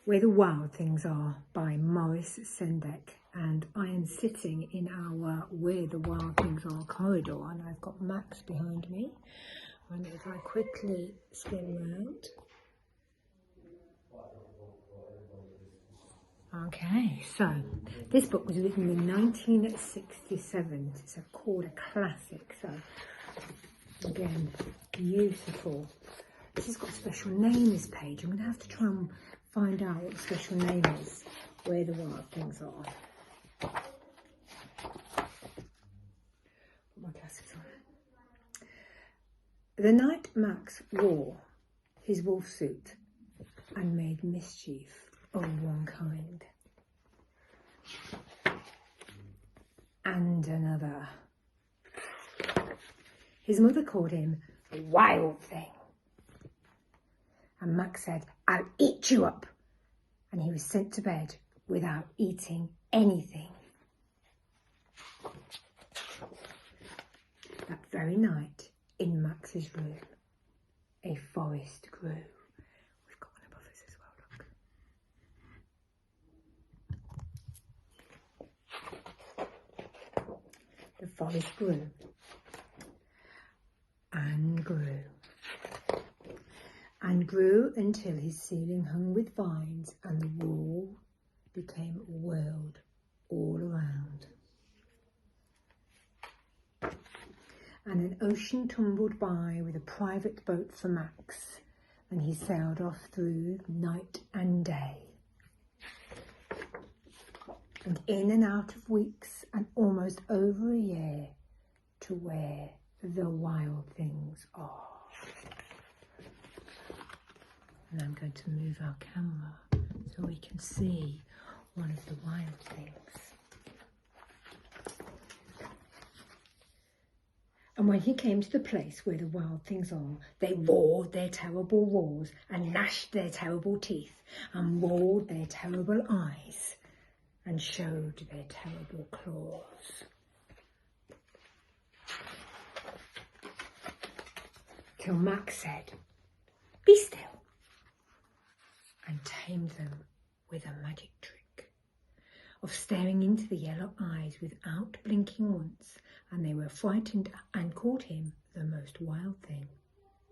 Where the Wild Things Are by Maurice Sendak, and I am sitting in our Where the Wild Things Are corridor, and I've got Max behind me, and if I quickly spin round. Okay, so this book was written in 1967. It's called a classic, so again, beautiful. This has got a special name, this page. I'm going to have to try and find out what the special name is, Where the Wild Things Are. Put my glasses on. The night Max wore his wolf suit and made mischief of one kind and another, his mother called him the Wild Thing. And Max said, "I'll eat you up." And he was sent to bed without eating anything. That very night, in Max's room, a forest grew. We've got one above us as well, look. The forest grew and grew and grew until his ceiling hung with vines and the wall became a world all around. And an ocean tumbled by with a private boat for Max, and he sailed off through night and day, and in and out of weeks and almost over a year to where the wild things are. And I'm going to move our camera so we can see one of the wild things. And when he came to the place where the wild things are, they roared their terrible roars and gnashed their terrible teeth and rolled their terrible eyes and showed their terrible claws. Till Max said, "Be still," and tamed them with a magic trick of staring into the yellow eyes without blinking once, and they were frightened and called him the most wild thing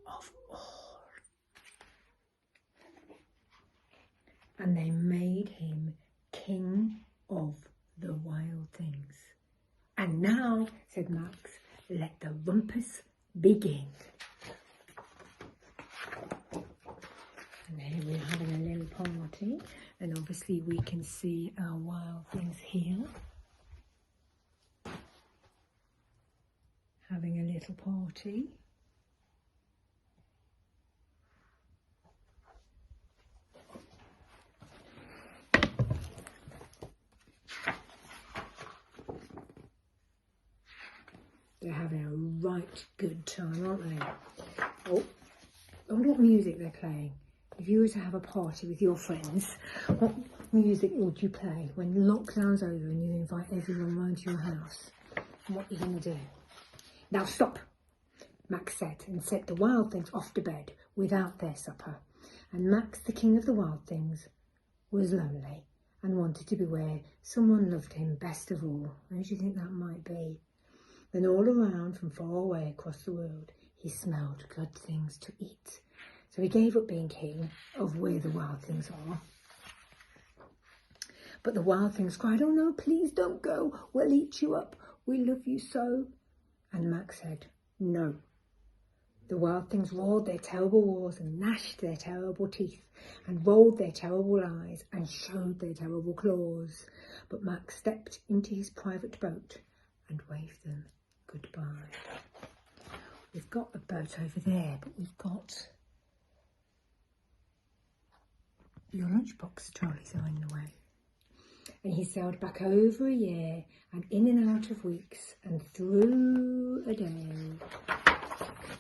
of all. And they made him king of the wild things. "And now," said Max, "let the rumpus begin." And here we're having a little party, and obviously we can see our wild things here. Having a little party. They're having a right good time, aren't they? Oh, I wonder what music they're playing. If you were to have a party with your friends, what music would you play when lockdown's over and you invite everyone round to your house? And what are you going to do? "Now stop," Max said, and sent the wild things off to bed without their supper. And Max, the king of the wild things, was lonely and wanted to be where someone loved him best of all. Where do you think that might be? Then all around, from far away across the world, he smelled good things to eat. So he gave up being king of where the wild things are. But the wild things cried, "Oh no, please don't go. We'll eat you up. We love you so." And Max said, "No." The wild things roared their terrible roars and gnashed their terrible teeth and rolled their terrible eyes and showed their terrible claws. But Max stepped into his private boat and waved them goodbye. We've got a boat over there, but we've got your lunchbox trolleys are in the way. And he sailed back over a year and in and out of weeks and through a day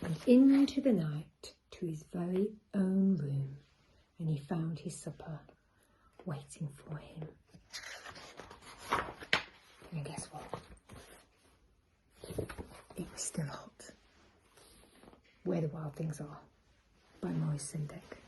and into the night to his very own room, and he found his supper waiting for him. And guess what? It was still hot. Where the Wild Things Are by Maurice Sendak.